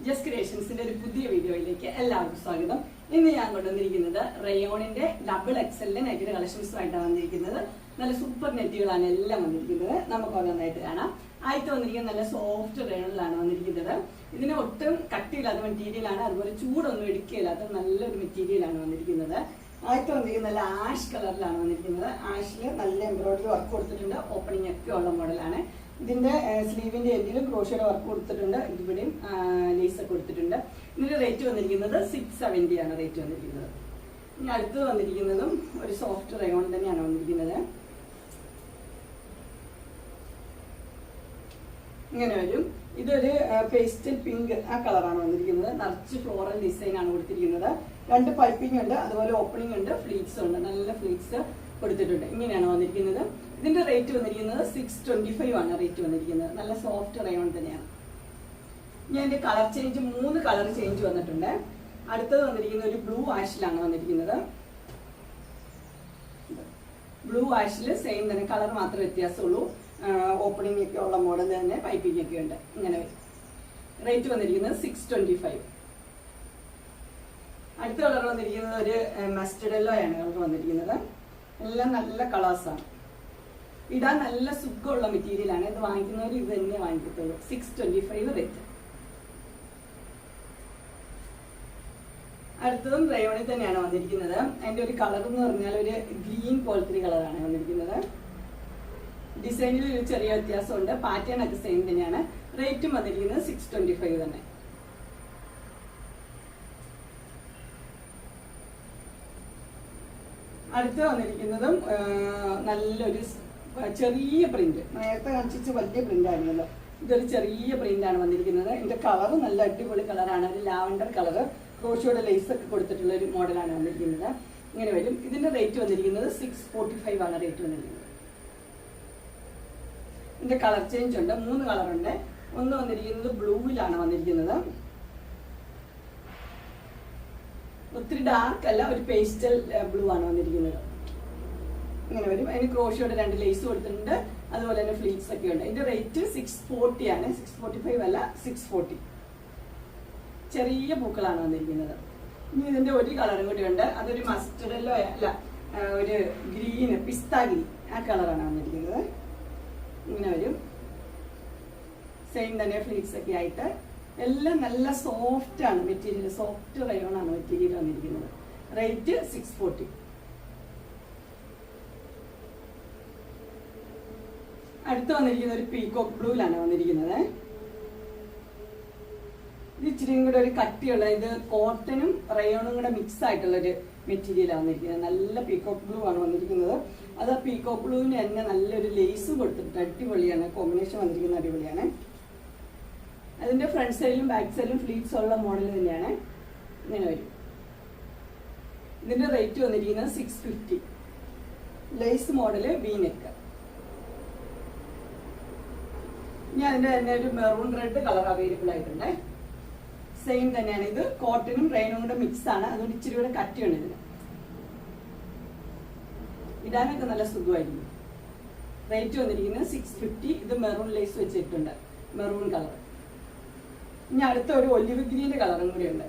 Just ക്രിയേഷൻസിന്റെ ഒരു പുതിയ വീഡിയോയിലേക്ക് എല്ലാവർക്കും സ്വാഗതം. ഇന്ന് ഞാൻ കൊണ്ടുവന്നിരിക്കുന്നത് റയോണിന്റെ ഡബിൾ എക്സലിന്റെ നെറ്റിന്റെ കളക്ഷൻസുമായിട്ടാണ് വന്നിരിക്കുന്നത്. നല്ല സൂപ്പർ നെറ്റുകളാണ് എല്ലാം വന്നിരിക്കുന്നത്. നമുക്ക് ഓരോന്നായിട്ട് കാണാം. ആദ്യത്തെ വന്നിരിക്കുന്നത് നല്ല സോഫ്റ്റ് റയോണിലാണ് വന്നിരിക്കുന്നത്. ഇതിന് ഒട്ടും കട്ടിയില്ലാത്ത മെറ്റീരിയലാണ്, അതുപോലെ ചൂടൊന്നും എടുക്കുകയില്ലാത്ത നല്ലൊരു മെറ്റീരിയലാണ് വന്നിരിക്കുന്നത്. ആദ്യത്തെ വന്നിരിക്കുന്നത് നല്ല ആഷ് കളറിലാണ് വന്നിരിക്കുന്നത്. ആഷിൽ നല്ല എംബ്രോയിഡറി വർക്ക് കൊടുത്തിട്ടുണ്ട്. ഓപ്പണിംഗ് ഒക്കെ ഉള്ള മോഡലാണ്. ഇതിന്റെ സ്ലീവിന്റെ എൻഡിലും ക്രോഷ്യയുടെ വർക്ക് കൊടുത്തിട്ടുണ്ട്. ഇവിടെയും ലേസ് ഒക്കെ കൊടുത്തിട്ടുണ്ട്. ഇതിന്റെ റേറ്റ് വന്നിരിക്കുന്നത് 670 ആണ് റേറ്റ് വന്നിരിക്കുന്നത്. ഇനി അടുത്ത് വന്നിരിക്കുന്നതും ഒരു സോഫ്റ്റ് റയോൺ തന്നെയാണ് വന്നിരിക്കുന്നത്. ഇങ്ങനെ വരും. ഇതൊരു പേസ്റ്റൽ പിങ്ക് ആ കളറാണ് വന്നിരിക്കുന്നത്. നിറച്ച് ഫ്ലോറൽ ഡിസൈൻ ആണ് കൊടുത്തിരിക്കുന്നത്. 2 പൈപ്പിംഗ് ഉണ്ട്, അതുപോലെ ഓപ്പണിംഗ് ഉണ്ട്, ഫ്ലീറ്റ്സ് ഉണ്ട്. നല്ല ഫ്ലീറ്റ്സ് കൊടുത്തിട്ടുണ്ട്. ഇങ്ങനെയാണ് വന്നിരിക്കുന്നത്. ഇതിന്റെ റേറ്റ് വന്നിരിക്കുന്നത് 625 ആണ് റേറ്റ് വന്നിരിക്കുന്നത്. നല്ല സോഫ്റ്റ് റയോൺ തന്നെയാണ്. ഞാൻ എന്റെ കളർ ചേഞ്ച് 3 കളർ ചേഞ്ച് വന്നിട്ടുണ്ട്. അടുത്തത് വന്നിരിക്കുന്നത് ഒരു ബ്ലൂ ആഷിലാണ് വന്നിരിക്കുന്നത്. ബ്ലൂ ആഷില് സെയിം തന്നെ, കളർ മാത്രമേ വ്യത്യാസമുള്ളൂ. ഓപ്പണിംഗ് ഒക്കെ ഉള്ള മോഡൽ തന്നെ, പൈപ്പിംഗ് ഒക്കെ ഉണ്ട്. ഇങ്ങനെ വരും. റേറ്റ് വന്നിരിക്കുന്നത് 625. അടുത്ത കളർ വന്നിരിക്കുന്നത് ഒരു മസ്റ്റർഡ് യെല്ലോ ആണ് കളർ വന്നിരിക്കുന്നത്. എല്ലാം നല്ല കളേഴ്സാണ്. ഇടാൻ നല്ല സുഖമുള്ള മെറ്റീരിയലാണ്. ഇത് വാങ്ങിക്കുന്നവർ ഇത് തന്നെ വാങ്ങിക്കത്തുള്ളൂ. 625 റേറ്റ്. അടുത്തതും റയോണിൽ തന്നെയാണ് വന്നിരിക്കുന്നത്. അതിന്റെ ഒരു കളർ എന്ന് പറഞ്ഞാൽ ഒരു ഗ്രീൻ പോലത്തെ കളറാണ് വന്നിരിക്കുന്നത്. ഡിസൈനിൽ ഒരു ചെറിയ വ്യത്യാസമുണ്ട്. പാറ്റേൺ ഒക്കെ സെയിം തന്നെയാണ്. റേറ്റും വന്നിരിക്കുന്നത് 625 തന്നെ. അടുത്ത് വന്നിരിക്കുന്നതും നല്ലൊരു ചെറിയ പ്രിന്റ്. നേരത്തെ കാണിച്ചിട്ട് വലിയ പ്രിന്റ് ആയിരുന്നല്ലോ. ഇതൊരു ചെറിയ പ്രിന്റ് ആണ് വന്നിരിക്കുന്നത്. ഇതിന്റെ കളർ നല്ല അടിപൊളി കളറാണ്. ഒരു ലാവൻഡർ കളർ ക്രോഷ്യയുടെ ലേസ് ഒക്കെ കൊടുത്തിട്ടുള്ള ഒരു മോഡലാണ് വന്നിരിക്കുന്നത്. ഇങ്ങനെ വരും. ഇതിന്റെ റേറ്റ് വന്നിരിക്കുന്നത് 645 ആണ് റേറ്റ് വന്നിരിക്കുന്നത്. ഇതിന്റെ കളർ ചേഞ്ച് ഉണ്ട്. 3 കളറുണ്ട്. ഒന്ന് വന്നിരിക്കുന്നത് ബ്ലൂവിലാണ് വന്നിരിക്കുന്നത്. ഒത്തിരി ഡാർക്ക് അല്ല, ഒരു പേസ്റ്റൽ ബ്ലൂ ആണ് വന്നിരിക്കുന്നത്. ഇങ്ങനെ വരും. അതിന് ക്രോഷ്യയുടെ 2 ലേസ് കൊടുത്തിട്ടുണ്ട്, അതുപോലെ തന്നെ ഫ്ലീറ്റ്സ് ഒക്കെ ഉണ്ട്. ഇതിന്റെ റേറ്റ് 640 ആണ്. 645 അല്ല, 640. ചെറിയ പൂക്കളാണ് വന്നിരിക്കുന്നത്. ഇനി ഇതിന്റെ ഒരു കളറും കൂടി ഉണ്ട്. അതൊരു മസ്റ്റർഡ് യെല്ലോ അല്ല, ഒരു ഗ്രീന്, പിസ്ത ഗ്രീൻ ആ കളറാണ് വന്നിരിക്കുന്നത്. ഇങ്ങനെ വരും. സെയിം തന്നെ ഫ്ലീറ്റ്സ് ഒക്കെ ആയിട്ട്. എല്ലാം നല്ല സോഫ്റ്റ് ആണ് മെറ്റീരിയൽ. സോഫ്റ്റ് റയോൺ ആണ് മെറ്റീരിയൽ വന്നിരിക്കുന്നത്. റേറ്റ് 640. അടുത്ത് വന്നിരിക്കുന്ന ഒരു പീകോക്ക് ബ്ലൂവിലാണ് വന്നിരിക്കുന്നത്. ഇത് ഇച്ചിരിയും കൂടെ ഒരു കട്ടിയുള്ള, ഇത് കോട്ടനും റയോണും കൂടെ മിക്സ് ആയിട്ടുള്ള ഒരു മെറ്റീരിയലാണ് വന്നിരിക്കുന്നത്. നല്ല പീകോക്ക് ബ്ലൂ ആണ് വന്നിരിക്കുന്നത്. അത് ആ പീകോക്ക് ബ്ലൂവിന് തന്നെ നല്ലൊരു ലേസ് കൊടുത്തിട്ട് അടിപൊളിയാണ്. കോമ്പിനേഷൻ വന്നിരിക്കുന്ന അടിപൊളിയാണ്. അതിന്റെ ഫ്രണ്ട് സൈഡിലും ബാക്ക് സൈഡിലും ഫ്ലീറ്റ്സ് ഉള്ള മോഡൽ തന്നെയാണ്. ഇങ്ങനെ വരും. ഇതിന്റെ റേറ്റ് വന്നിരിക്കുന്നത് 650. Lace model V neck. ഇനി അതിന്റെ തന്നെ ഒരു മെറൂൺ റെഡ് കളർ അവൈലബിൾ ആയിട്ടുണ്ട്. സെയിം തന്നെയാണ്. ഇത് കോട്ടനും റയോണും കൂടെ മിക്സ് ആണ്. അതുകൊണ്ട് ഇച്ചിരി കൂടെ കട്ടിയുണ്ട് ഇതിന്. ഇടാനൊക്കെ നല്ല സുഖമായിരിക്കും. റേറ്റ് വന്നിരിക്കുന്നത് 650. ഇത് മെറൂൺ ലേസ് വെച്ചിട്ടുണ്ട്, മെറൂൺ കളർ. ഇനി അടുത്ത ഒരു ഒലിവ് ഗ്രീന്റെ കളറും കൂടി ഉണ്ട്.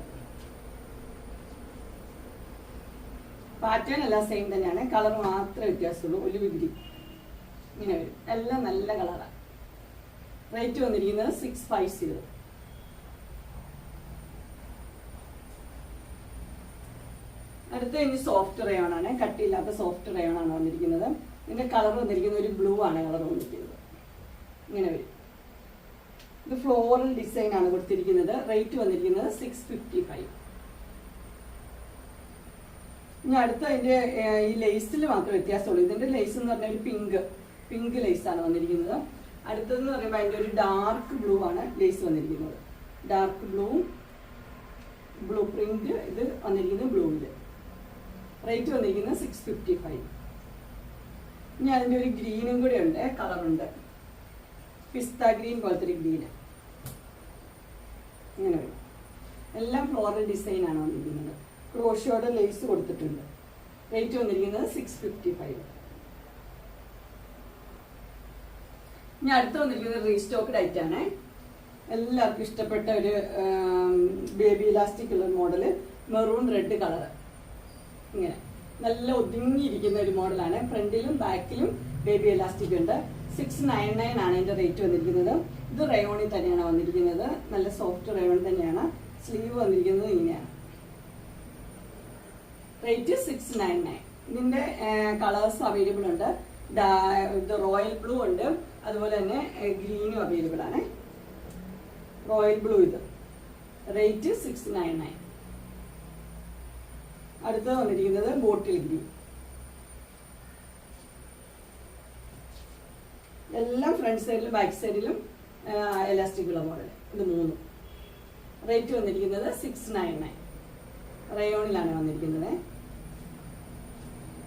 പാറ്റേൺ എല്ലാം സെയിം തന്നെയാണ്, കളർ മാത്രമേ വ്യത്യാസമുള്ളൂ. ഒലിവ് ഗ്രീൻ ഇങ്ങനെ വരും. എല്ലാം നല്ല കളറാണ്. റേറ്റ് വന്നിരിക്കുന്നത് 650. അടുത്ത ഇനി സോഫ്റ്റ് റയോൺ ആണ്. കട്ടിയില്ലാത്ത സോഫ്റ്റ് റയോൺ ആണ് വന്നിരിക്കുന്നത്. ഇതിന്റെ കളർ വന്നിരിക്കുന്നത് ഒരു ബ്ലൂ ആണ് കളർ വന്നിരിക്കുന്നത്. ഇങ്ങനെ വരും. ഇത് ഫ്ലോറൽ ഡിസൈൻ ആണ് കൊടുത്തിരിക്കുന്നത്. റേറ്റ് വന്നിരിക്കുന്നത് 655. ഇനി അടുത്ത അതിന്റെ ഈ ലേസിൽ മാത്രമേ വ്യത്യാസമുള്ളൂ. ഇതിന്റെ ലേസ് എന്ന് പറഞ്ഞാൽ ഒരു പിങ്ക് ലേസ് ആണ് വന്നിരിക്കുന്നത്. അടുത്തതെന്ന് പറയുമ്പോൾ അതിന്റെ ഒരു ഡാർക്ക് ബ്ലൂ ആണ് ലേസ് വന്നിരിക്കുന്നത്. ഡാർക്ക് ബ്ലൂവും ബ്ലൂ പ്രിന്റ് ഇത് വന്നിരിക്കുന്നത് ബ്ലൂവില്. റേറ്റ് വന്നിരിക്കുന്നത് 655. ഇനി അതിന്റെ ഒരു ഗ്രീനും കൂടെ ഉണ്ട്, കളറുണ്ട്. പിസ്ത ഗ്രീൻ പോലത്തെ ഒരു ഗ്രീന്. ഇങ്ങനെ വരും. എല്ലാം ഫ്ലോറൽ ഡിസൈൻ ആണ് വന്നിരിക്കുന്നത്. ക്രോഷ്യയുടെ ലേസ് കൊടുത്തിട്ടുണ്ട്. റേറ്റ് വന്നിരിക്കുന്നത് 655. ഇനി അടുത്ത് വന്നിരിക്കുന്നത് റീസ്റ്റോക്ക്ഡ് ഐറ്റാണ്. എല്ലാവർക്കും ഇഷ്ടപ്പെട്ട ഒരു ബേബി ഇലാസ്റ്റിക് ഉള്ള മോഡല്, മെറൂൺ റെഡ് കളർ. ഇങ്ങനെ നല്ല ഒതുങ്ങിയിരിക്കുന്ന ഒരു മോഡലാണ്. ഫ്രണ്ടിലും ബാക്കിലും ബേബി ഇലാസ്റ്റിക് ഉണ്ട്. 699 ആണ് ഇതിന്റെ റേറ്റ് വന്നിരിക്കുന്നത്. ഇത് റയോണിൽ തന്നെയാണ് വന്നിരിക്കുന്നത്. നല്ല സോഫ്റ്റ് റയോൺ തന്നെയാണ്. സ്ലീവ് വന്നിരിക്കുന്നത് ഇങ്ങനെയാണ്. റേറ്റ് 699. ഇതിന്റെ കളേഴ്സ് അവൈലബിൾ ഉണ്ട്. ഇത് റോയൽ ബ്ലൂ ഉണ്ട്, അതുപോലെ തന്നെ ഗ്രീനും അവൈലബിൾ ആണ്. റോയൽ ബ്ലൂ ഇത് റേറ്റ് 699. അടുത്തത് വന്നിരിക്കുന്നത് ബോട്ടിൽ ഗ്രീൻ. എല്ലാം ഫ്രണ്ട് സൈഡിലും ബാക്ക് സൈഡിലും എലാസ്റ്റിക് ഉള്ള മോഡൽ. ഇത് 3 റേറ്റ് വന്നിരിക്കുന്നത് 699. റയോണിലാണ് വന്നിരിക്കുന്നത്.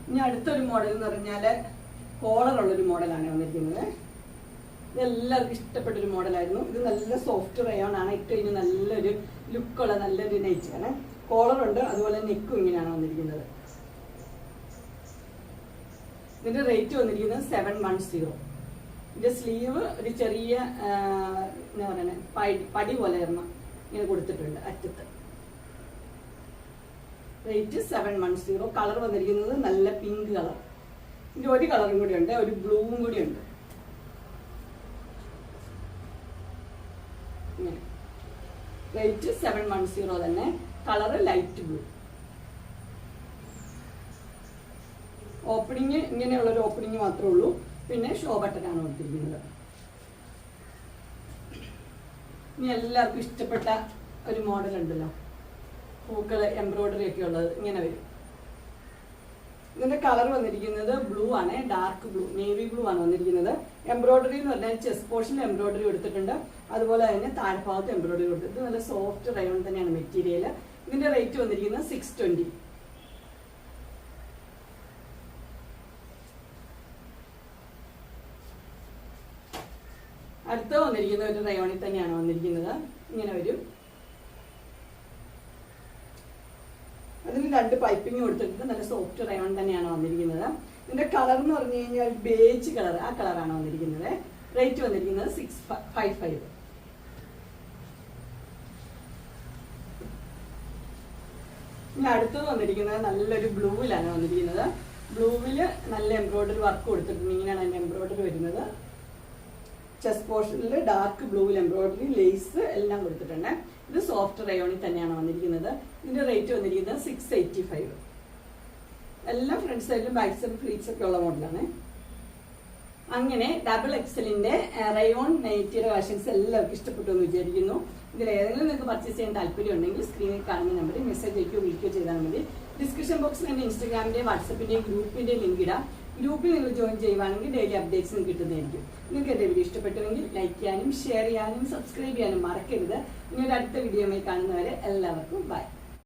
ഇനി അടുത്തൊരു മോഡൽ എന്ന് പറഞ്ഞാൽ കോളറുള്ളൊരു മോഡലാണ് വന്നിരിക്കുന്നത്. ഇത് എല്ലാവർക്കും ഇഷ്ടപ്പെട്ടൊരു മോഡലായിരുന്നു. ഇത് നല്ല സോഫ്റ്റ് റയോൺ ആണ്. ഇട്ട് കഴിഞ്ഞാൽ നല്ലൊരു ലുക്കുള്ള നല്ലൊരു നൈറ്റാണ്. കോളറുണ്ട്, അതുപോലെ നെക്കും ഇങ്ങനെയാണ് വന്നിരിക്കുന്നത്. ഇതിന്റെ റേറ്റ് വന്നിരിക്കുന്നത് 710. ഇതിന്റെ സ്ലീവ് ഒരു ചെറിയ എന്താ പറയുക പടി പോലെ ഇങ്ങനെ കൊടുത്തിട്ടുണ്ട് അറ്റത്ത്. റേറ്റ് 710. കളർ വന്നിരിക്കുന്നത് നല്ല പിങ്ക് കളർ. ഇതിന്റെ ഒരു കളറും കൂടി ഉണ്ട്, ഒരു ബ്ലൂവും കൂടി ഉണ്ട്. റേറ്റ് 710 തന്നെ. Colour light blue. ഓപ്പണിങ് ഇങ്ങനെയുള്ളൊരു ഓപ്പണിങ് മാത്രമേ ഉള്ളൂ. പിന്നെ ഷോ ബട്ടനാണ് കൊടുത്തിരിക്കുന്നത്. ഇനി എല്ലാവർക്കും ഇഷ്ടപ്പെട്ട ഒരു മോഡൽ ഉണ്ടല്ലോ, പൂക്കള് എംബ്രോയിഡറി ഒക്കെ ഉള്ളത്. ഇങ്ങനെ വരും. ഇതിന്റെ കളർ വന്നിരിക്കുന്നത് ബ്ലൂ ആണ്, ഡാർക്ക് ബ്ലൂ, നേവി ബ്ലൂ ആണ് വന്നിരിക്കുന്നത്. എംബ്രോയിഡറി എന്ന് പറഞ്ഞാൽ ചെസ്റ്റ് പോർഷനിൽ എംബ്രോയിഡറി കൊടുത്തിട്ടുണ്ട്, അതുപോലെ തന്നെ താഴ്ഭാഗത്ത് എംബ്രോയിഡറി കൊടുത്തിട്ട് നല്ല സോഫ്റ്റ് റയോൺ തന്നെയാണ് മെറ്റീരിയൽ. ഇതിന്റെ റേറ്റ് വന്നിരിക്കുന്നത് 620. അടുത്ത വന്നിരിക്കുന്ന ഒരു റയോണിൽ തന്നെയാണ് വന്നിരിക്കുന്നത്. ഇങ്ങനെ വരും. അതിന് 2 പൈപ്പിംഗ് കൊടുത്തിട്ട് നല്ല സോഫ്റ്റ് റയോൺ തന്നെയാണ് വന്നിരിക്കുന്നത്. ഇതിന്റെ കളർ എന്ന് പറഞ്ഞു കഴിഞ്ഞാൽ ബേജ് കളർ, ആ കളറാണ് വന്നിരിക്കുന്നത്. റേറ്റ് വന്നിരിക്കുന്നത് 655. ഇനി അടുത്തത് വന്നിരിക്കുന്നത് നല്ലൊരു ബ്ലൂവിലാണ് വന്നിരിക്കുന്നത്. ബ്ലൂവില് നല്ല എംബ്രോയിഡറി വർക്ക് കൊടുത്തിട്ടുണ്ട്. ഇങ്ങനെയാണ് അതിന്റെ എംബ്രോയിഡറി വരുന്നത്. ചെസ്റ്റ് പോർഷനിൽ ഡാർക്ക് ബ്ലൂവിൽ എംബ്രോയിഡറി, ലേസ് എല്ലാം കൊടുത്തിട്ടുണ്ട്. ഇത് സോഫ്റ്റ് റയോണിൽ തന്നെയാണ് വന്നിരിക്കുന്നത്. ഇതിന്റെ റേറ്റ് വന്നിരിക്കുന്നത് 685. എല്ലാം ഫ്രണ്ട് സൈഡിലും ബാക്ക് സൈഡിലും ഫ്ലീറ്റ്സ് ഒക്കെ ഉള്ള മോഡലാണ്. അങ്ങനെ XXLന്റെ റയോൺ നൈറ്റിയുടെ കളക്ഷൻസ് എല്ലാവർക്കും ഇഷ്ടപ്പെട്ടു എന്ന് വിചാരിക്കുന്നു. ഇതിൽ ഏതെങ്കിലും നിങ്ങൾക്ക് പർച്ചേസ് ചെയ്യാൻ താല്പര്യം ഉണ്ടെങ്കിൽ സ്ക്രീനിൽ കാണുന്ന നമ്പറിൽ മെസ്സേജ് അയക്കുകയോ വിളിക്കുകയോ ചെയ്താൽ മതി. ഡിസ്ക്രിപ്ഷൻ ബോക്സിൽ എൻ്റെ ഇൻസ്റ്റാഗ്രാമിന്റെയും വാട്സപ്പിന്റെയും ഗ്രൂപ്പിന്റെയും ലിങ്ക് ഇടാം. ഗ്രൂപ്പിൽ നിങ്ങൾ ജോയിൻ ചെയ്യുവാണെങ്കിൽ ഡെയിലി അപ്ഡേറ്റ്സ് കിട്ടുന്നതായിരിക്കും. നിങ്ങൾക്ക് എൻ്റെ വീഡിയോ ഇഷ്ടപ്പെട്ടുവെങ്കിൽ ലൈക്ക് ചെയ്യാനും ഷെയർ ചെയ്യാനും സബ്സ്ക്രൈബ് ചെയ്യാനും മറക്കരുത്. ഇനി ഒരു അടുത്ത വീഡിയോയുമായി കാണുന്നവരെ എല്ലാവർക്കും ബൈ.